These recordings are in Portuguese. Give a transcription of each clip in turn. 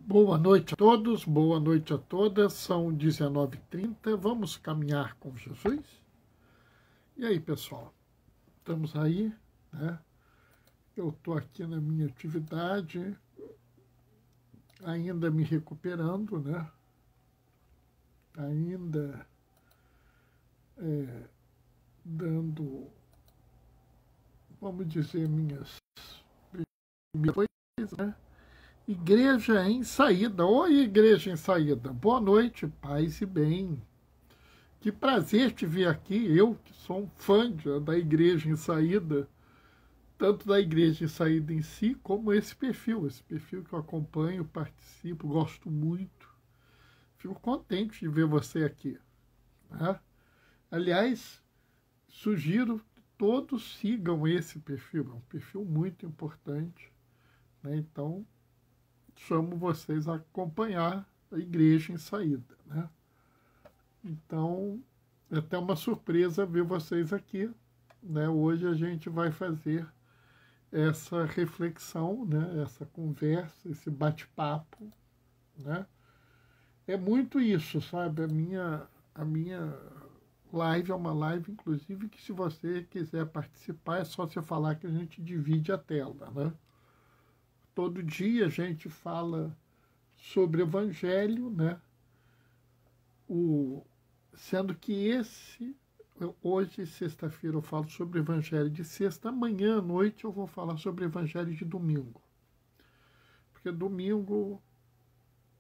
Boa noite a todos, boa noite a todas, são 19h30, vamos caminhar com Jesus? E aí, pessoal, estamos aí, né? Eu estou aqui na minha atividade, ainda me recuperando, né? Ainda dando, vamos dizer, minhas coisas, né? Igreja em saída. Oi, igreja em saída. Boa noite, paz e bem. Que prazer te ver aqui. Eu, que sou um fã da igreja em saída, tanto da igreja em saída em si, como esse perfil que eu acompanho, participo, gosto muito. Fico contente de ver você aqui. Né? Aliás, sugiro que todos sigam esse perfil. É um perfil muito importante. Né? Então, chamo vocês a acompanhar a igreja em saída, né? Então, é até uma surpresa ver vocês aqui, né? Hoje a gente vai fazer essa reflexão, né? Essa conversa, esse bate-papo, né? É muito isso, sabe? A minha live é uma live, inclusive, que se você quiser participar, é só você falar que a gente divide a tela, né? Todo dia a gente fala sobre Evangelho, né? Sendo que hoje, sexta-feira, eu falo sobre Evangelho de sexta, amanhã à noite eu vou falar sobre Evangelho de domingo. Porque domingo,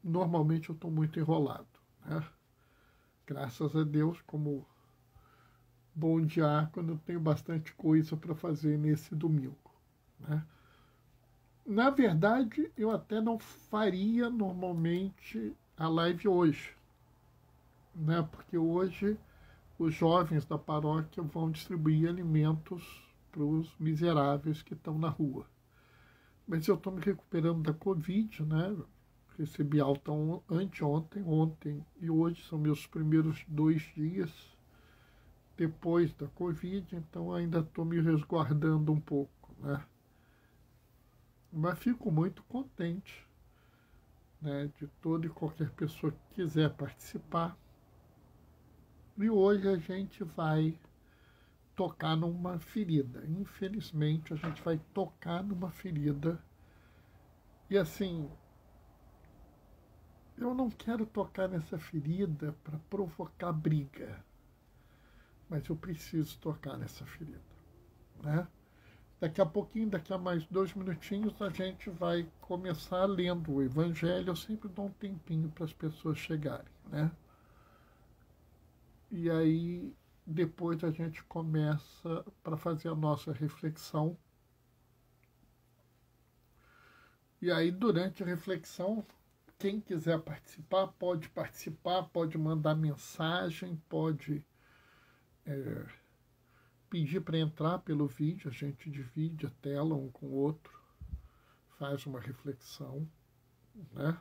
normalmente eu estou muito enrolado, né? Graças a Deus, como bom diácono, eu tenho bastante coisa para fazer nesse domingo, né? Na verdade, eu até não faria normalmente a live hoje, né? Porque hoje os jovens da paróquia vão distribuir alimentos para os miseráveis que estão na rua. Mas eu estou me recuperando da Covid, né? Recebi alta anteontem, ontem e hoje são meus primeiros 2 dias depois da Covid, então ainda estou me resguardando um pouco, né? Mas fico muito contente, né, de toda e qualquer pessoa que quiser participar. E hoje a gente vai tocar numa ferida. Infelizmente, a gente vai tocar numa ferida. E assim, eu não quero tocar nessa ferida para provocar briga, mas eu preciso tocar nessa ferida, né? Daqui a pouquinho, daqui a mais 2 minutinhos, a gente vai começar lendo o Evangelho. Eu sempre dou um tempinho para as pessoas chegarem, né? E aí, depois a gente começa para fazer a nossa reflexão. E aí, durante a reflexão, quem quiser participar, pode mandar mensagem, pode pedir para entrar pelo vídeo, a gente divide a tela um com o outro, faz uma reflexão, né?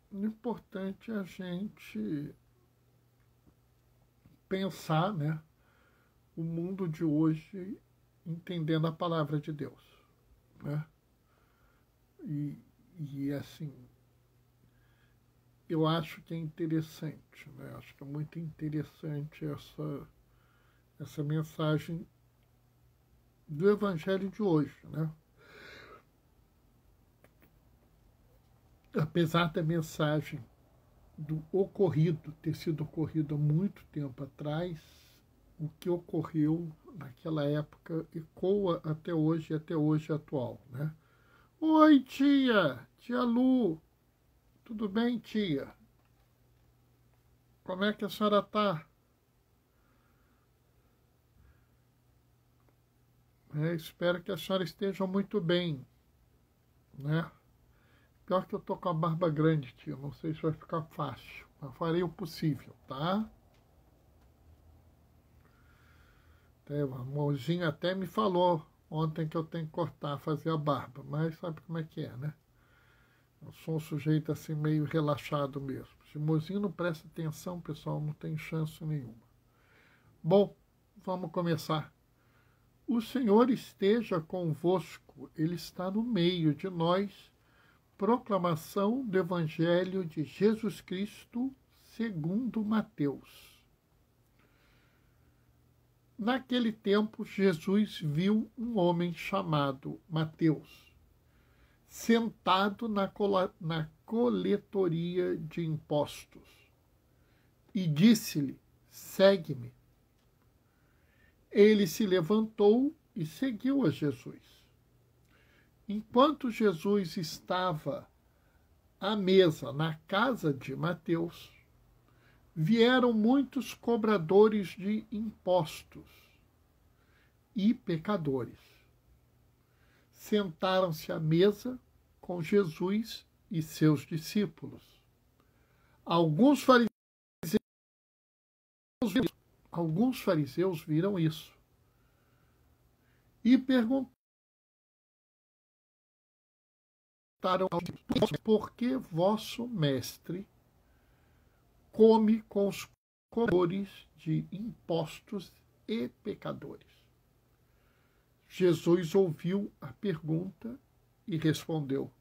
O importante é a gente pensar, né, o mundo de hoje entendendo a palavra de Deus, né? E assim, eu acho que é interessante, né? Acho que é muito interessante essa mensagem do Evangelho de hoje, né? Apesar da mensagem do ocorrido ter sido ocorrido há muito tempo atrás, o que ocorreu naquela época ecoa até hoje e até hoje é atual, né? Oi, tia Lu, tudo bem, tia? Como é que a senhora está? Espero que a senhora esteja muito bem, né? Pior que eu tô com a barba grande, tia, não sei se vai ficar fácil, mas farei o possível, tá? A mãozinha até me falou ontem que eu tenho que cortar, fazer a barba, mas sabe como é que é, né? Eu sou um sujeito assim meio relaxado mesmo. Se o mozinho não presta atenção, pessoal, não tem chance nenhuma. Bom, vamos começar. O Senhor esteja convosco, Ele está no meio de nós. Proclamação do Evangelho de Jesus Cristo segundo Mateus. Naquele tempo, Jesus viu um homem chamado Mateus, sentado na coletoria de impostos, e disse-lhe: segue-me. Ele se levantou e seguiu a Jesus. Enquanto Jesus estava à mesa na casa de Mateus, vieram muitos cobradores de impostos e pecadores. Sentaram-se à mesa com Jesus e seus discípulos. Alguns fariseus viram isso e perguntaram ao discípulos: por que vosso mestre come com os cobradores de impostos e pecadores? Jesus ouviu a pergunta e respondeu: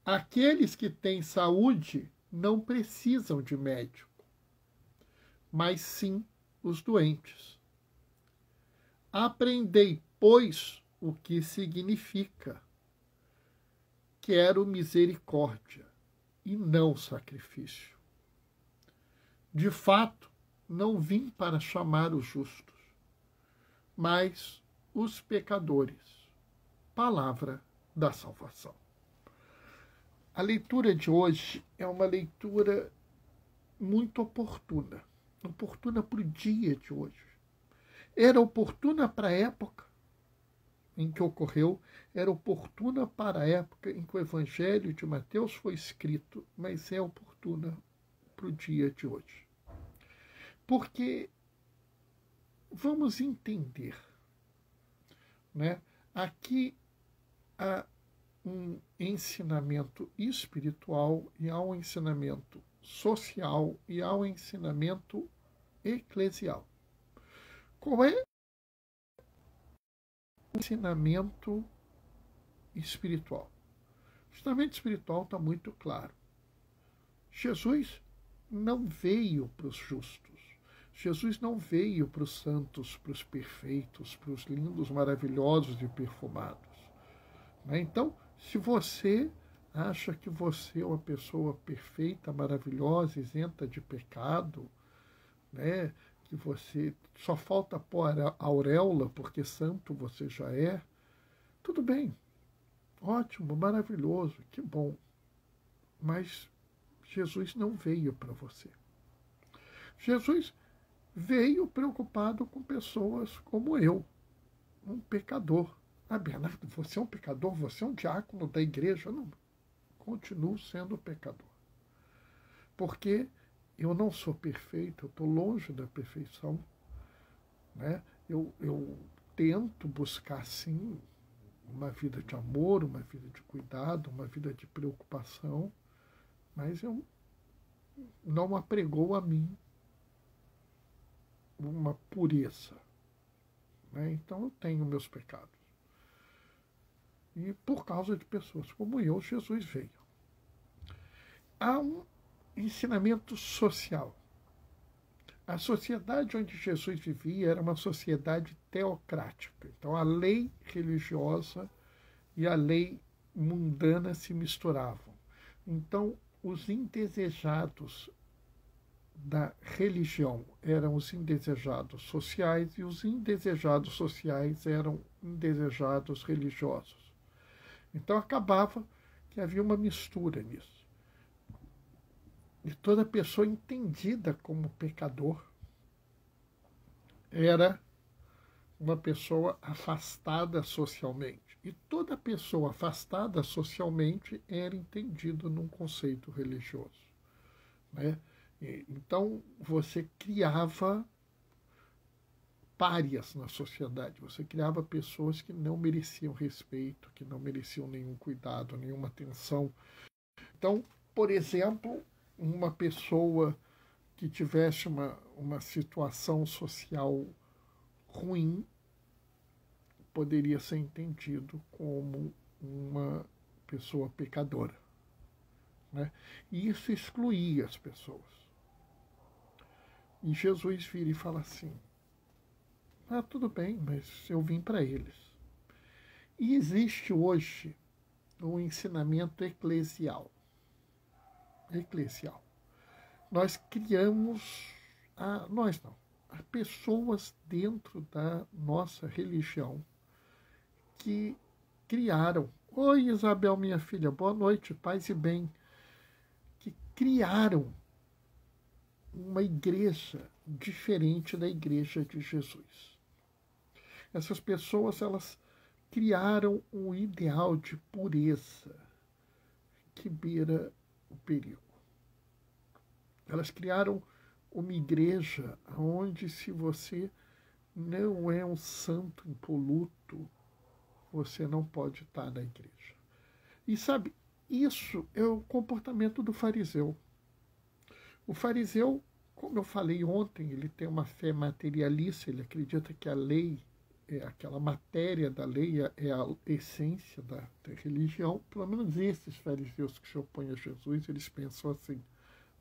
aqueles que têm saúde não precisam de médico, mas sim os doentes. Aprendei, pois, o que significa: quero misericórdia e não sacrifício. De fato, não vim para chamar os justos, mas os pecadores. Palavra da salvação. A leitura de hoje é uma leitura muito oportuna para o dia de hoje. Era oportuna para a época em que ocorreu, era oportuna para a época em que o Evangelho de Mateus foi escrito, mas é oportuna para o dia de hoje. Porque vamos entender, né? Aqui há um ensinamento espiritual e há um ensinamento social e há um ensinamento eclesial. Qual é o ensinamento espiritual? O ensinamento espiritual está muito claro. Jesus não veio para os justos. Jesus não veio para os santos, para os perfeitos, para os lindos, maravilhosos e perfumados. Então, se você acha que você é uma pessoa perfeita, maravilhosa, isenta de pecado, né, que você só falta pôr a auréola porque santo você já é, tudo bem, ótimo, maravilhoso, que bom. Mas Jesus não veio para você. Jesus veio preocupado com pessoas como eu, um pecador. Ah, Bernardo, você é um pecador? Você é um diácono da igreja? Não, continuo sendo pecador. Porque eu não sou perfeito, eu estou longe da perfeição. Né? Eu tento buscar, sim, uma vida de amor, uma vida de cuidado, uma vida de preocupação, mas eu não apregou a mim uma pureza. Né? Então eu tenho meus pecados. E por causa de pessoas como eu, Jesus veio. Há um ensinamento social. A sociedade onde Jesus vivia era uma sociedade teocrática. Então a lei religiosa e a lei mundana se misturavam. Então os indesejados da religião eram os indesejados sociais e os indesejados sociais eram indesejados religiosos. Então acabava que havia uma mistura nisso. E toda pessoa entendida como pecador era uma pessoa afastada socialmente. E toda pessoa afastada socialmente era entendida num conceito religioso. Né? Então você criava párias na sociedade, você criava pessoas que não mereciam respeito, que não mereciam nenhum cuidado, nenhuma atenção. Então, por exemplo, uma pessoa que tivesse uma situação social ruim poderia ser entendido como uma pessoa pecadora, né? E isso excluía as pessoas. E Jesus vira e fala assim, tudo bem, mas eu vim para eles. E existe hoje um ensinamento eclesial. Nós criamos, nós não, as pessoas dentro da nossa religião que criaram, oi Isabel, minha filha, boa noite, paz e bem, que criaram uma igreja diferente da igreja de Jesus. Essas pessoas, elas criaram um ideal de pureza que beira o perigo. Elas criaram uma igreja onde, se você não é um santo impoluto, você não pode estar na igreja. E sabe, isso é o comportamento do fariseu. O fariseu, como eu falei ontem, ele tem uma fé materialista, ele acredita que a lei, aquela matéria da lei é a essência da religião. Pelo menos esses fariseus que se opõem a Jesus, eles pensam assim.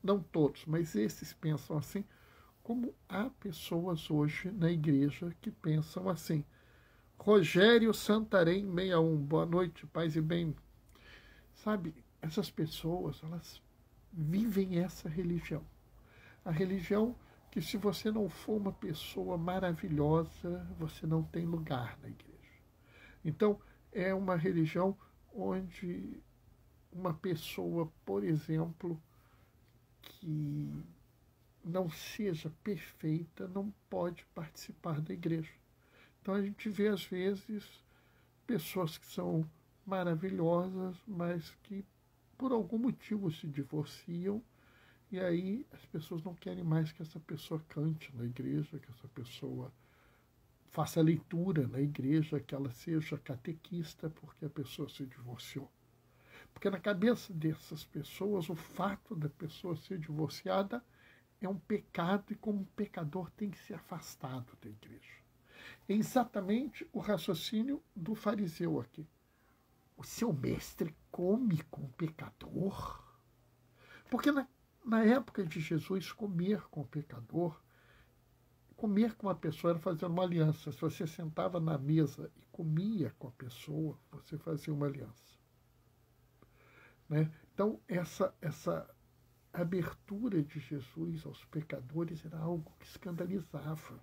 Não todos, mas esses pensam assim, como há pessoas hoje na igreja que pensam assim. Rogério Santarém 61, boa noite, paz e bem. Sabe, essas pessoas, elas vivem essa religião. A religião que, se você não for uma pessoa maravilhosa, você não tem lugar na igreja. Então, é uma religião onde uma pessoa, por exemplo, que não seja perfeita, não pode participar da igreja. Então a gente vê, às vezes, pessoas que são maravilhosas, mas que por algum motivo se divorciam, e aí as pessoas não querem mais que essa pessoa cante na igreja, que essa pessoa faça leitura na igreja, que ela seja catequista, porque a pessoa se divorciou. Porque na cabeça dessas pessoas, o fato da pessoa ser divorciada é um pecado, e como pecador tem que ser afastado da igreja. É exatamente o raciocínio do fariseu aqui. O seu mestre come com o pecador? Porque na época de Jesus, comer com o pecador, comer com a pessoa era fazer uma aliança. Se você sentava na mesa e comia com a pessoa, você fazia uma aliança. Né? Então, essa abertura de Jesus aos pecadores era algo que escandalizava,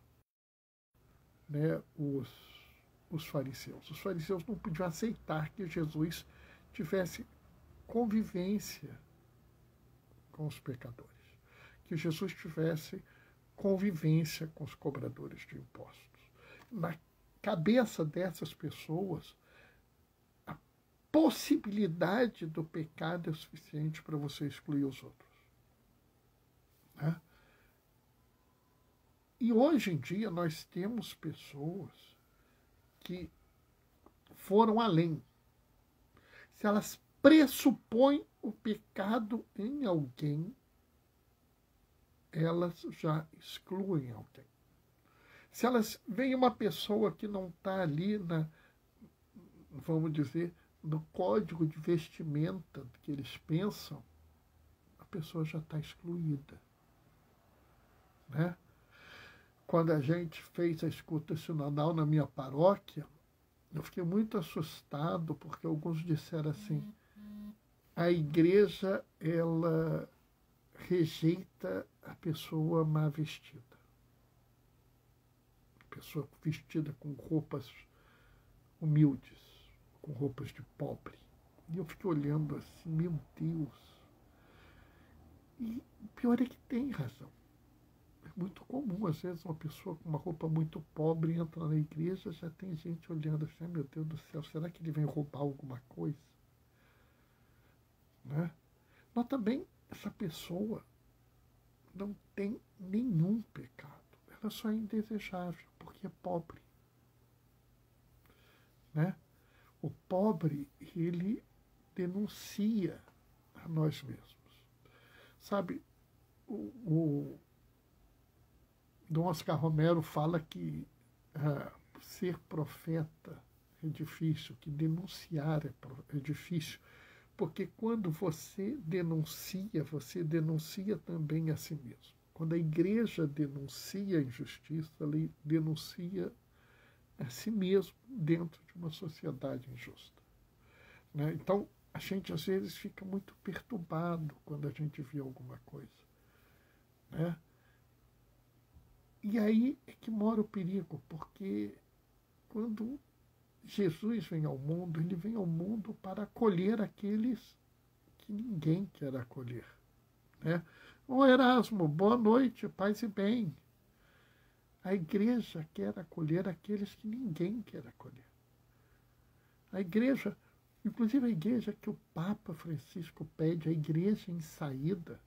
né, os fariseus. Os fariseus não podiam aceitar que Jesus tivesse convivência com os pecadores, que Jesus tivesse convivência com os cobradores de impostos. Na cabeça dessas pessoas, a possibilidade do pecado é suficiente para você excluir os outros. Né? E hoje em dia nós temos pessoas que foram além. Se elas pressupõem o pecado em alguém, elas já excluem alguém. Se elas veem uma pessoa que não está ali vamos dizer, no código de vestimenta que eles pensam, a pessoa já está excluída. Né? Quando a gente fez a escuta sinodal na minha paróquia, eu fiquei muito assustado, porque alguns disseram assim, a igreja, ela rejeita a pessoa mal vestida. A pessoa vestida com roupas humildes, com roupas de pobre. E eu fiquei olhando assim, meu Deus. E o pior é que tem razão. É muito comum, às vezes, uma pessoa com uma roupa muito pobre entra na igreja, já tem gente olhando assim, meu Deus do céu, será que ele vem roubar alguma coisa? Né? Mas também essa pessoa não tem nenhum pecado. Ela só é indesejável, porque é pobre. Né? O pobre, ele denuncia a nós mesmos. Sabe, o Dom Oscar Romero fala que ser profeta é difícil, que denunciar é difícil, Porque quando você denuncia também a si mesmo. Quando a igreja denuncia a injustiça, ela denuncia a si mesmo dentro de uma sociedade injusta. Né? Então, a gente às vezes fica muito perturbado quando a gente vê alguma coisa. Né? E aí é que mora o perigo, porque quando Jesus vem ao mundo, ele vem ao mundo para acolher aqueles que ninguém quer acolher. Né? Ô Erasmo, boa noite, paz e bem. A igreja quer acolher aqueles que ninguém quer acolher. A igreja, inclusive a igreja que o Papa Francisco pede, a igreja em saída.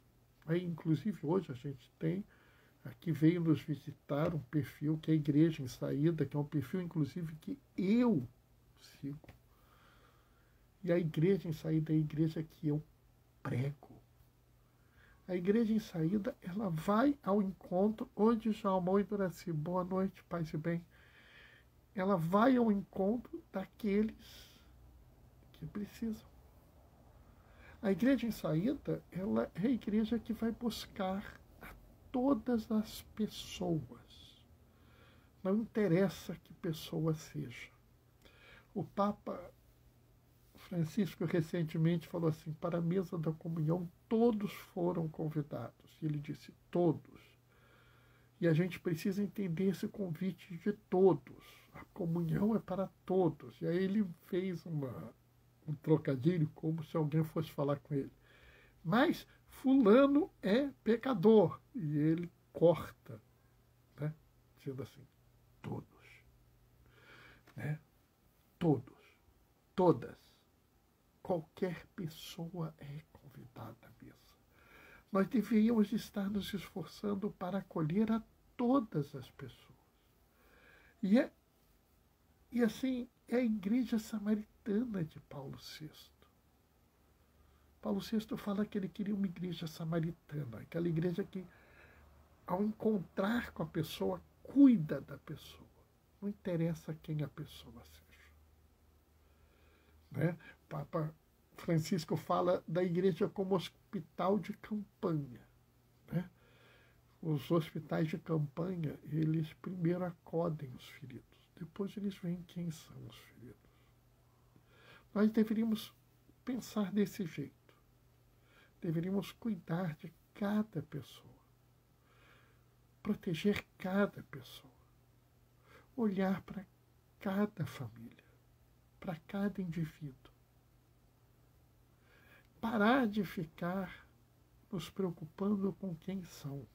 Aí, inclusive hoje a gente tem, aqui veio nos visitar um perfil que é a Igreja em Saída, que é um perfil inclusive que eu sigo. E a Igreja em Saída é a igreja que eu prego. A Igreja em Saída, ela vai ao encontro. Oi, Djalma, oi, Duraci, boa noite, paz e bem. Ela vai ao encontro daqueles que precisam. A Igreja em Saída, ela é a igreja que vai buscar a todas as pessoas. Não interessa que pessoa seja. O Papa Francisco recentemente falou assim, para a mesa da comunhão todos foram convidados. E ele disse todos. E a gente precisa entender esse convite de todos. A comunhão é para todos. E aí ele fez um trocadilho como se alguém fosse falar com ele. Mas fulano é pecador. E ele corta, né? Dizendo assim, todos. Né? Todos. Todas. Qualquer pessoa é convidada à mesa. Nós deveríamos estar nos esforçando para acolher a todas as pessoas. E assim, é a igreja samaritana de Paulo VI. Paulo VI fala que ele queria uma igreja samaritana, aquela igreja que, ao encontrar com a pessoa, cuida da pessoa. Não interessa quem a pessoa seja. Né? O Papa Francisco fala da igreja como hospital de campanha. Né? Os hospitais de campanha, eles primeiro acodem os feridos, depois eles veem quem são os feridos. Nós deveríamos pensar desse jeito. Deveríamos cuidar de cada pessoa, proteger cada pessoa, olhar para cada família, para cada indivíduo. Parar de ficar nos preocupando com quem são.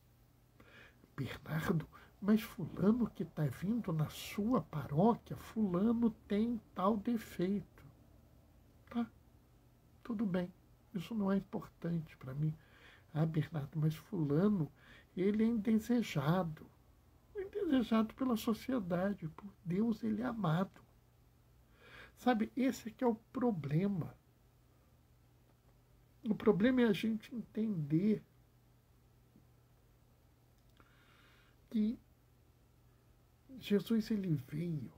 Bernardo, mas fulano que está vindo na sua paróquia, fulano tem tal defeito. Tá, tudo bem, isso não é importante para mim. Ah, Bernardo, mas fulano, ele é indesejado. Indesejado pela sociedade, por Deus ele é amado. Sabe, esse que é o problema. O problema é a gente entender que Jesus ele veio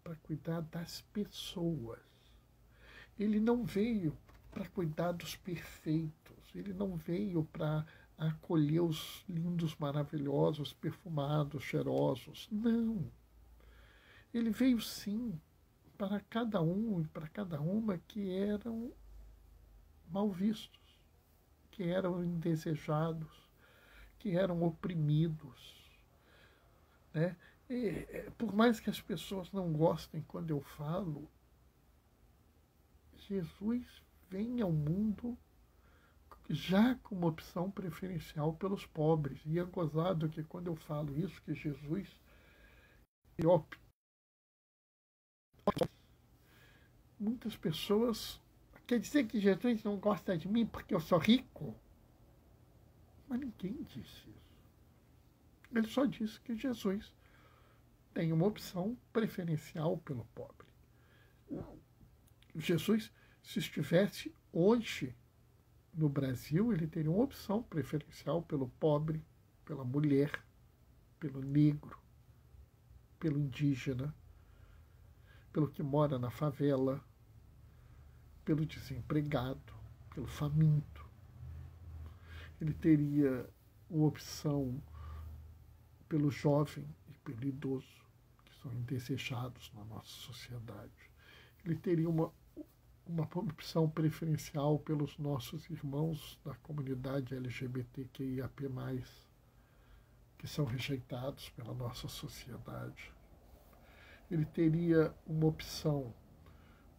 para cuidar das pessoas. Ele não veio para cuidar dos perfeitos. Ele não veio para acolher os lindos, maravilhosos, perfumados, cheirosos. Não. Ele veio sim para cada um e para cada uma que eram mal vistos, que eram indesejados, que eram oprimidos. Né? Por mais que as pessoas não gostem quando eu falo, Jesus vem ao mundo já como opção preferencial pelos pobres. E é gozado que quando eu falo isso, que Jesus opta. Muitas pessoas... Quer dizer que Jesus não gosta de mim porque eu sou rico? Mas ninguém disse isso. Ele só disse que Jesus tem uma opção preferencial pelo pobre. Jesus, se estivesse hoje no Brasil, ele teria uma opção preferencial pelo pobre, pela mulher, pelo negro, pelo indígena, pelo que mora na favela, pelo desempregado. pelo faminto. Ele teria uma opção pelo jovem e pelo idoso, que são indesejados na nossa sociedade. Ele teria uma opção preferencial pelos nossos irmãos da comunidade LGBTQIAP+, que são rejeitados pela nossa sociedade. Ele teria uma opção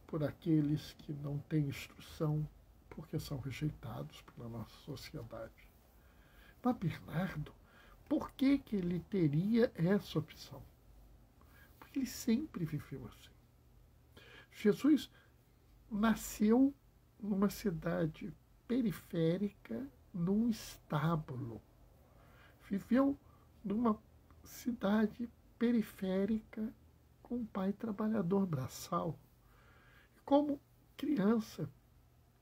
por aqueles que não têm instrução, porque são rejeitados pela nossa sociedade. Mas Bernardo, por que ele teria essa opção? Porque ele sempre viveu assim. Jesus nasceu numa cidade periférica, num estábulo. Viveu numa cidade periférica com um pai trabalhador braçal. Como criança,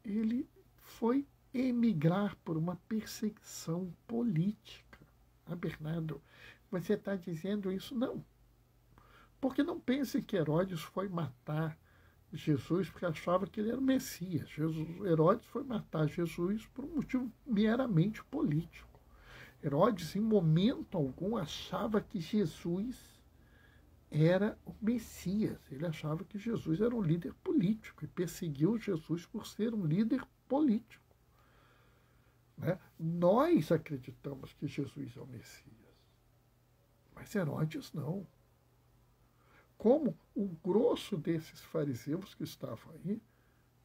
ele foi emigrar por uma perseguição política. Ah, Bernardo, você está dizendo isso? Não. Porque não pense que Herodes foi matar Jesus porque achava que ele era o Messias. Herodes foi matar Jesus por um motivo meramente político. Herodes, em momento algum, achava que Jesus era o Messias. Ele achava que Jesus era um líder político e perseguiu Jesus por ser um líder político. Né? Nós acreditamos que Jesus é o Messias, mas Herodes não. Como o grosso desses fariseus que estavam aí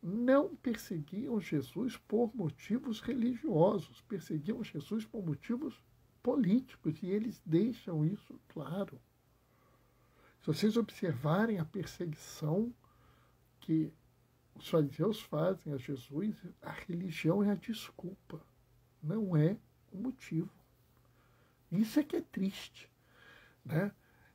não perseguiam Jesus por motivos religiosos, perseguiam Jesus por motivos políticos, e eles deixam isso claro. Se vocês observarem a perseguição que os fariseus fazem a Jesus, a religião é a desculpa, não é o motivo. Isso é que é triste, né?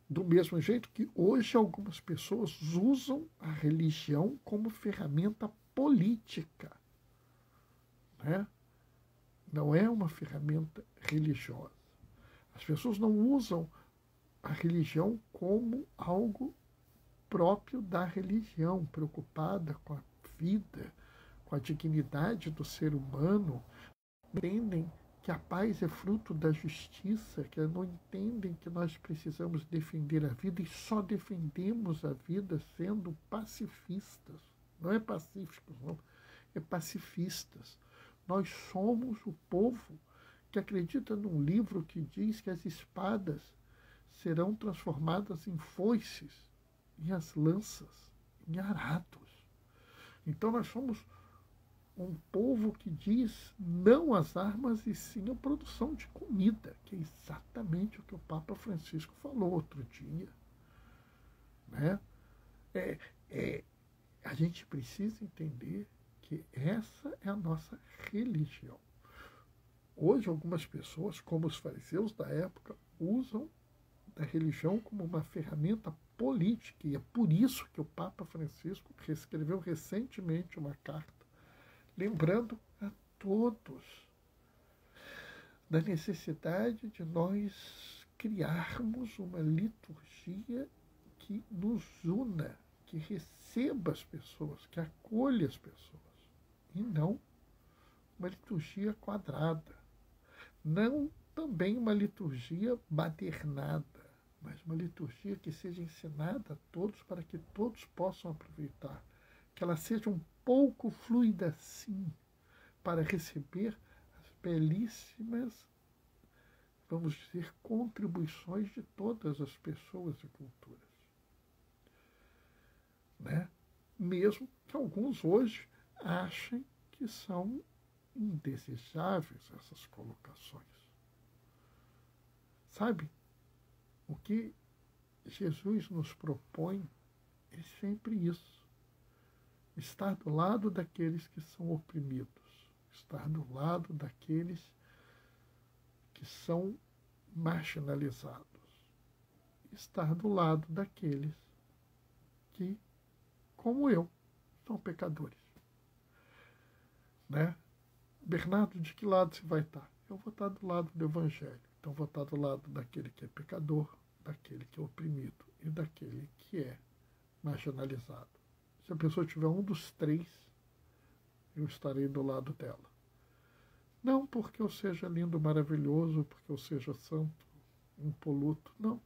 Do mesmo jeito que hoje algumas pessoas usam a religião como ferramenta política, né? Não é uma ferramenta religiosa. As pessoas não usam a religião como algo próprio da religião, preocupada com a vida, com a dignidade do ser humano. Entendem que a paz é fruto da justiça, que não entendem que nós precisamos defender a vida e só defendemos a vida sendo pacifistas. Não é pacíficos, não, é pacifistas. Nós somos o povo que acredita num livro que diz que as espadas serão transformadas em foices e as lanças em arados. Então nós somos um povo que diz não às armas e sim à produção de comida, que é exatamente o que o Papa Francisco falou outro dia. Né? A gente precisa entender que essa é a nossa religião. Hoje, algumas pessoas, como os fariseus da época, usam da religião como uma ferramenta política, e é por isso que o Papa Francisco escreveu recentemente uma carta lembrando a todos da necessidade de nós criarmos uma liturgia que nos una, que receba as pessoas, que acolha as pessoas, e não uma liturgia quadrada, não também uma liturgia badernada, mas uma liturgia que seja ensinada a todos para que todos possam aproveitar, que ela seja um pouco fluida sim, para receber as belíssimas, vamos dizer, contribuições de todas as pessoas e culturas. Né? Mesmo que alguns hoje achem que são indesejáveis essas colocações. Sabe, o que Jesus nos propõe é sempre isso. Estar do lado daqueles que são oprimidos, estar do lado daqueles que são marginalizados, estar do lado daqueles que, como eu, são pecadores. Né? Bernardo, de que lado você vai estar? Eu vou estar do lado do Evangelho. Então, vou estar do lado daquele que é pecador, daquele que é oprimido e daquele que é marginalizado. Se a pessoa tiver um dos três, eu estarei do lado dela. Não porque eu seja lindo, maravilhoso, porque eu seja santo, impoluto, não.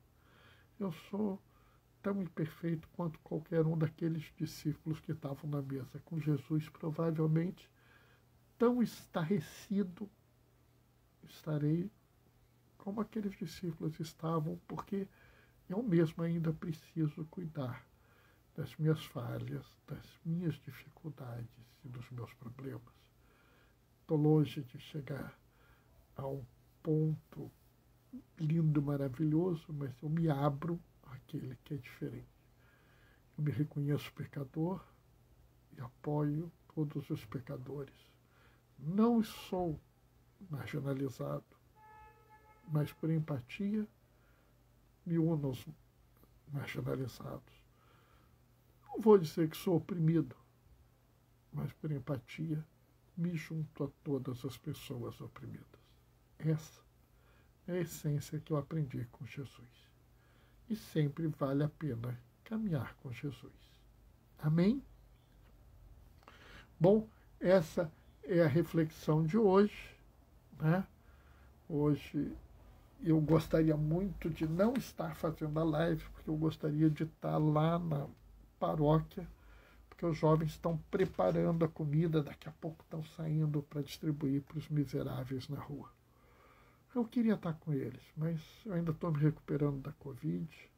Eu sou tão imperfeito quanto qualquer um daqueles discípulos que estavam na mesa com Jesus, provavelmente tão estarrecido estarei como aqueles discípulos estavam, porque eu mesmo ainda preciso cuidar das minhas falhas, das minhas dificuldades e dos meus problemas. Estou longe de chegar a um ponto lindo, maravilhoso, mas eu me abro àquele que é diferente. Eu me reconheço pecador e apoio todos os pecadores. Não sou marginalizado, mas por empatia me uno aos marginalizados. Não vou dizer que sou oprimido, mas por empatia me junto a todas as pessoas oprimidas. Essa é a essência que eu aprendi com Jesus. E sempre vale a pena caminhar com Jesus. Amém? Bom, essa é a reflexão de hoje, né? Hoje eu gostaria muito de não estar fazendo a live, porque eu gostaria de estar lá na paróquia, porque os jovens estão preparando a comida, daqui a pouco estão saindo para distribuir para os miseráveis na rua. Eu queria estar com eles, mas eu ainda estou me recuperando da Covid.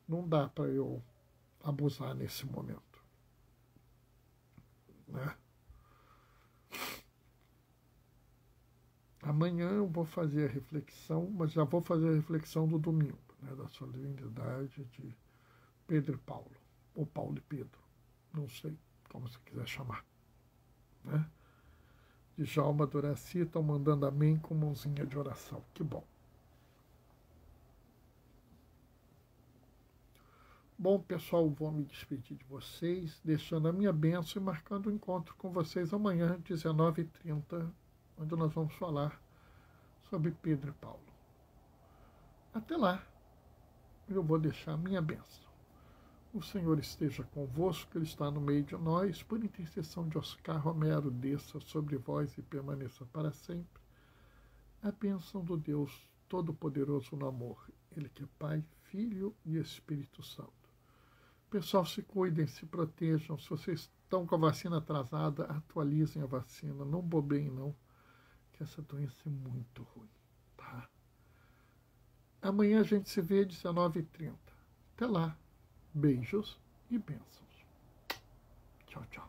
Não dá para eu abusar nesse momento, né? Amanhã eu vou fazer a reflexão, mas já vou fazer a reflexão do domingo, né, da solenidade de Pedro e Paulo, ou Paulo e Pedro, não sei como você quiser chamar, né? Djalma, Doraci estão mandando amém com mãozinha de oração, que bom. Bom, pessoal, vou me despedir de vocês, deixando a minha bênção e marcando o encontro com vocês amanhã, 19h30, onde nós vamos falar sobre Pedro e Paulo. Até lá, eu vou deixar a minha bênção. O Senhor esteja convosco, Ele está no meio de nós, por intercessão de Oscar Romero, desça sobre vós e permaneça para sempre. A bênção do Deus Todo-Poderoso no amor, Ele que é Pai, Filho e Espírito Santo. Pessoal, se cuidem, se protejam. Se vocês estão com a vacina atrasada, atualizem a vacina. Não bobeiem, não, que essa doença é muito ruim, tá? Amanhã a gente se vê às 19h30. Até lá. Beijos e bênçãos. Tchau, tchau.